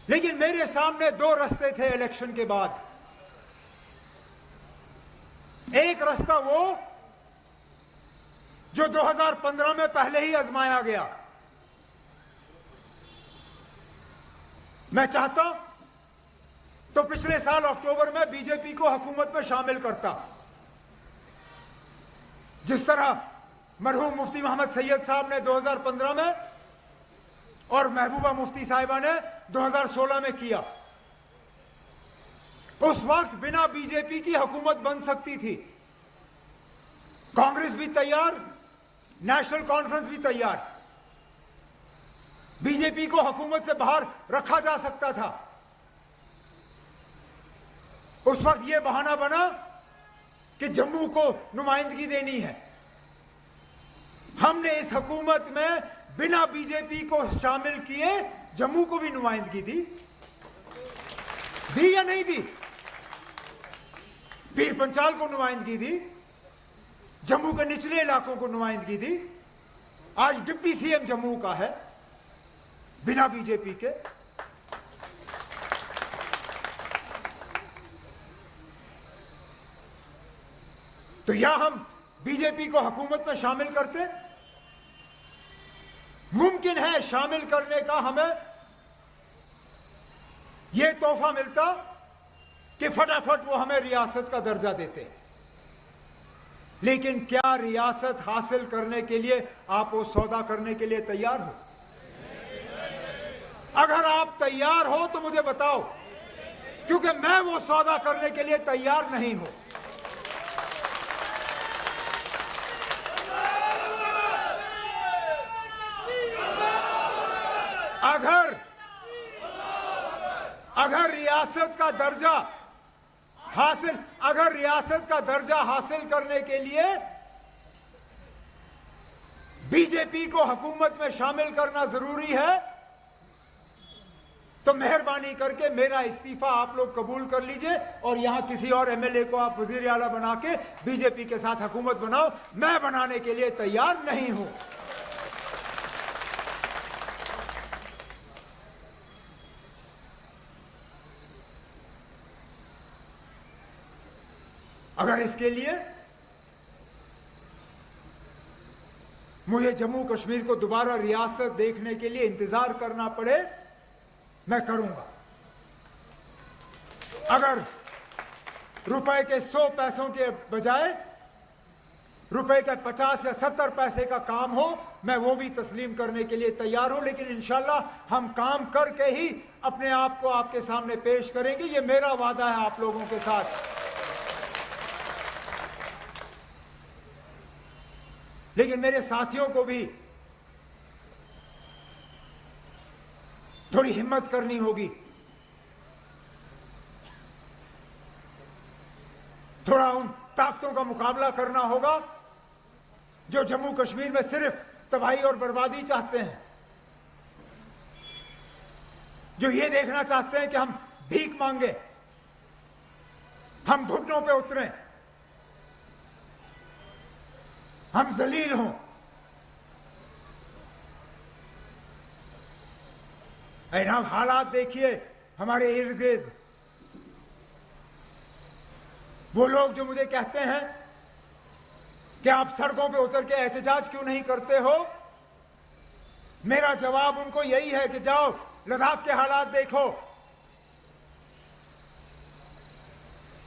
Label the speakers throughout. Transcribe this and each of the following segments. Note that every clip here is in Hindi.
Speaker 1: लेकिन मेरे सामने दो रास्ते थे इलेक्शन के बाद। एक रास्ता वो जो 2015 में पहले ही आजमाया गया। मैं चाहता तो पिछले साल अक्टूबर में बीजेपी को हुकूमत में शामिल करता, जिस तरह मरहूम मुफ्ती मोहम्मद सैयद साहब ने 2015 में और महबूबा मुफ्ती साहिबा ने 2016 में किया। उस वक्त बिना बीजेपी की हुकूमत बन सकती थी। कांग्रेस भी तैयार, नेशनल कॉन्फ्रेंस भी तैयार, बीजेपी को हुकूमत से बाहर रखा जा सकता था। उस वक्त यह बहाना बना कि जम्मू को नुमाइंदगी देनी है। हमने इस हुकूमत में बिना बीजेपी को शामिल किए जम्मू को भी नुमाइंदगी दी या नहीं दी? पीर पंचाल को नुमाइंदगी दी, जम्मू के निचले इलाकों को नुमाइंदगी दी। आज डिप्टी सीएम जम्मू का है बिना बीजेपी के। तो या हम बीजेपी को हुकूमत में शामिल करते, मुमकिन है शामिल करने का हमें यह तोहफा मिलता कि फटाफट वो हमें रियासत का दर्जा देते। लेकिन क्या रियासत हासिल करने के लिए आप वो सौदा करने के लिए तैयार हो? अगर आप तैयार हो तो मुझे बताओ, क्योंकि मैं वो सौदा करने के लिए तैयार नहीं हूं। अगर रियासत का दर्जा हासिल करने के लिए बीजेपी को हुकूमत में शामिल करना जरूरी है, तो मेहरबानी करके मेरा इस्तीफा आप लोग कबूल कर लीजिए और यहां किसी और एमएलए को आप वजीर आला बना के बीजेपी के साथ हुकूमत बनाओ। मैं बनाने के लिए तैयार नहीं हूं। अगर इसके लिए मुझे जम्मू कश्मीर को दोबारा रियासत देखने के लिए इंतजार करना पड़े, मैं करूंगा। अगर रुपए के 100 पैसों के बजाय रुपए के 50 या 70 पैसे का काम हो, मैं वो भी तस्लीम करने के लिए तैयार हूं। लेकिन इंशाल्लाह हम काम करके ही अपने आप को आपके सामने पेश करेंगे। ये मेरा वादा है आप लोगों के साथ। लेकिन मेरे साथियों को भी थोड़ी हिम्मत करनी होगी, थोड़ा उन ताकतों का मुकाबला करना होगा जो जम्मू कश्मीर में सिर्फ तबाही और बर्बादी चाहते हैं, जो ये देखना चाहते हैं कि हम भीख मांगे, हम घुटनों पे उतरें, हम जलील हों। आप हालात देखिए हमारे इर्द गिर्द। वो लोग जो मुझे कहते हैं कि आप सड़कों पे उतर के एहतजाज क्यों नहीं करते हो, मेरा जवाब उनको यही है कि जाओ लद्दाख के हालात देखो।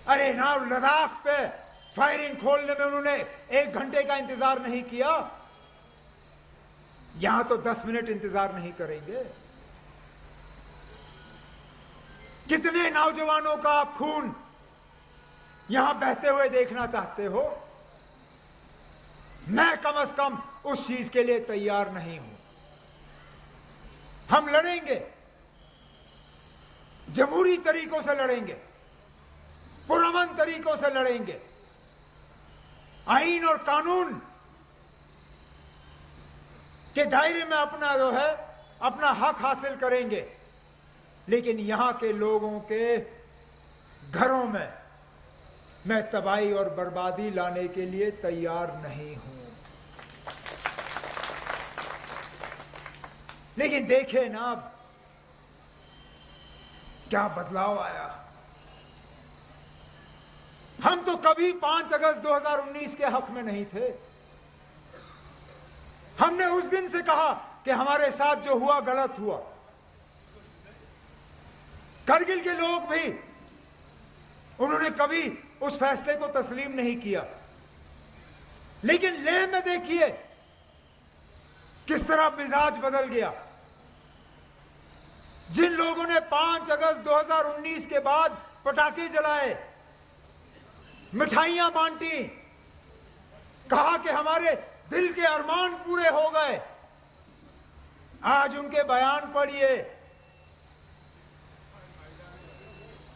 Speaker 1: अरे ना, लद्दाख पे फायरिंग खोलने में उन्होंने 1 घंटे का इंतजार नहीं किया, यहां तो 10 मिनट इंतजार नहीं करेंगे। कितने नौजवानों का आप खून यहां बहते हुए देखना चाहते हो? मैं कम से कम उस चीज के लिए तैयार नहीं हूं। हम लड़ेंगे, जमहूरी तरीकों से लड़ेंगे, पुरअमन तरीकों से लड़ेंगे, आईन और कानून के दायरे में अपना जो है अपना हक हासिल करेंगे। लेकिन यहां के लोगों के घरों में मैं तबाही और बर्बादी लाने के लिए तैयार नहीं हूं। लेकिन देखें ना, क्या बदलाव आया। हम तो कभी 5 अगस्त 2019 के हक में नहीं थे। हमने उस दिन से कहा कि हमारे साथ जो हुआ गलत हुआ। करगिल के लोग भी, उन्होंने कभी उस फैसले को तस्लीम नहीं किया। लेकिन लेह में देखिए किस तरह मिजाज बदल गया। जिन लोगों ने 5 अगस्त 2019 के बाद पटाखे जलाए, मिठाइयां बांटी, कहा कि हमारे दिल के अरमान पूरे हो गए, आज उनके बयान पढ़िए।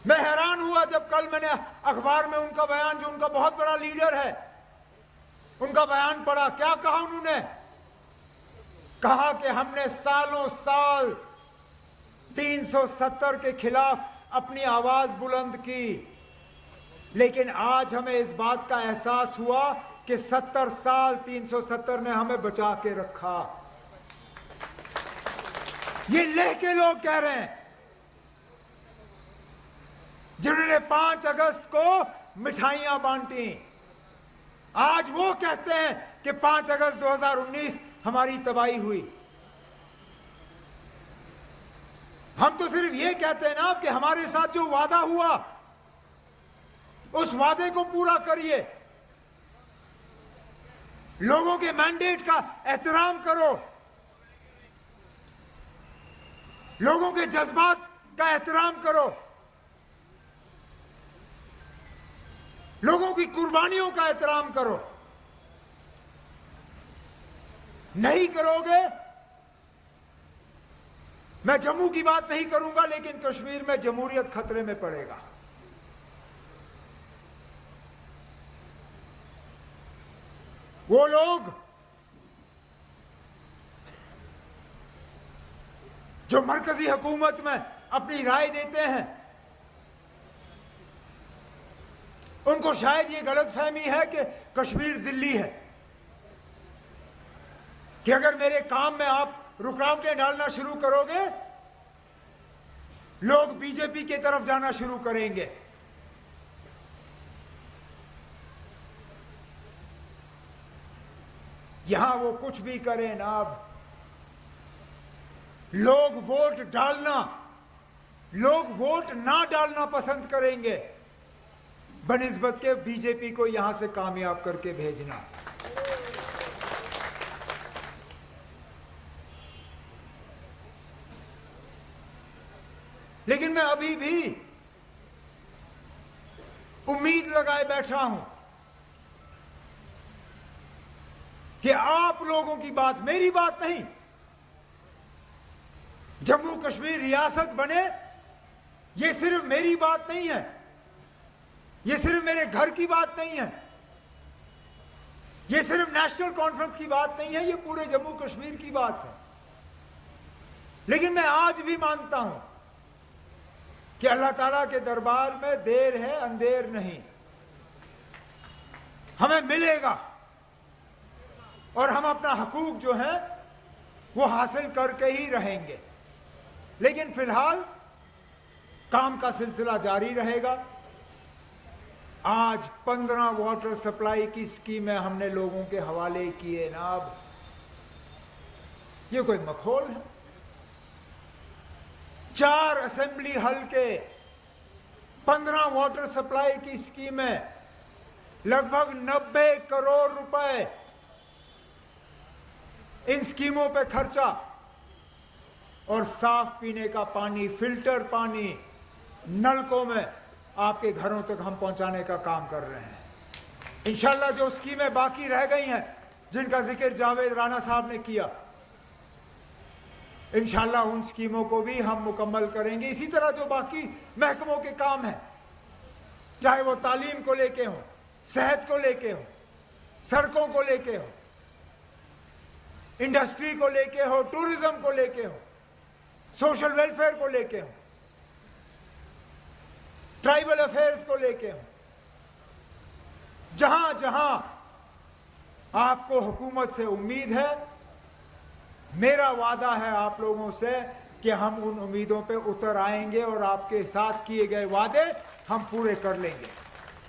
Speaker 1: मैं हैरान हुआ जब कल मैंने अखबार में उनका बयान, जो उनका बहुत बड़ा लीडर है, उनका बयान पढ़ा। क्या कहा उन्होंने? कहा कि हमने सालों साल 370 के खिलाफ अपनी आवाज बुलंद की, लेकिन आज हमें इस बात का एहसास हुआ कि 70 साल 370 ने हमें बचा के रखा। ये लेह के लोग कह रहे हैं, जिन्होंने 5 अगस्त को मिठाइयां बांटी। आज वो कहते हैं कि 5 अगस्त 2019 हमारी तबाही हुई। हम तो सिर्फ ये कहते हैं ना कि हमारे साथ जो वादा हुआ, उस वादे को पूरा करिए। लोगों के मैंडेट का एहतराम करो, लोगों के जज्बात का एहतराम करो, लोगों की कुर्बानियों का एहतराम करो। नहीं करोगे, मैं जम्मू की बात नहीं करूंगा, लेकिन कश्मीर में जमहूरियत खतरे में पड़ेगा। वो लोग जो मरकजी हुकूमत में अपनी राय देते हैं, उनको शायद ये गलतफहमी है कि कश्मीर दिल्ली है, कि अगर मेरे काम में आप रुकावटें डालना शुरू करोगे, लोग बीजेपी की तरफ जाना शुरू करेंगे। यहां वो कुछ भी करें ना, अब लोग वोट ना डालना पसंद करेंगे बनिस्बत के बीजेपी को यहां से कामयाब करके भेजना। लेकिन मैं अभी भी उम्मीद लगाए बैठा हूं कि आप लोगों की बात, मेरी बात नहीं, जम्मू कश्मीर रियासत बने, ये सिर्फ मेरी बात नहीं है, ये सिर्फ मेरे घर की बात नहीं है, ये सिर्फ नेशनल कॉन्फ्रेंस की बात नहीं है, ये पूरे जम्मू कश्मीर की बात है। लेकिन मैं आज भी मानता हूं कि अल्लाह ताला के दरबार में देर है अंधेर नहीं, हमें मिलेगा और हम अपना हकूक जो है वो हासिल करके ही रहेंगे। लेकिन फिलहाल काम का सिलसिला जारी रहेगा। आज 15 वाटर सप्लाई की स्कीमें हमने लोगों के हवाले किए ना, अब ये कोई मखौल है? 4 असेंबली हल्के, 15 वाटर सप्लाई की स्कीमें, लगभग 90 करोड़ रुपए इन स्कीमों पे खर्चा, और साफ पीने का पानी, फिल्टर पानी नलकों में आपके घरों तक हम पहुंचाने का काम कर रहे हैं। इंशाल्लाह जो स्कीमें बाकी रह गई हैं, जिनका जिक्र जावेद राणा साहब ने किया, इंशाल्लाह उन स्कीमों को भी हम मुकम्मल करेंगे। इसी तरह जो बाकी महकमों के काम हैं, चाहे वो तालीम को लेके हो, सेहत को लेके हो, सड़कों को लेके हो, इंडस्ट्री को लेके हो, टूरिज्म को लेके हो, सोशल वेलफेयर को लेके हो, ट्राइबल अफेयर्स को लेके हो, जहां जहां आपको हुकूमत से उम्मीद है, मेरा वादा है आप लोगों से कि हम उन उम्मीदों पे उतर आएंगे और आपके साथ किए गए वादे हम पूरे कर लेंगे।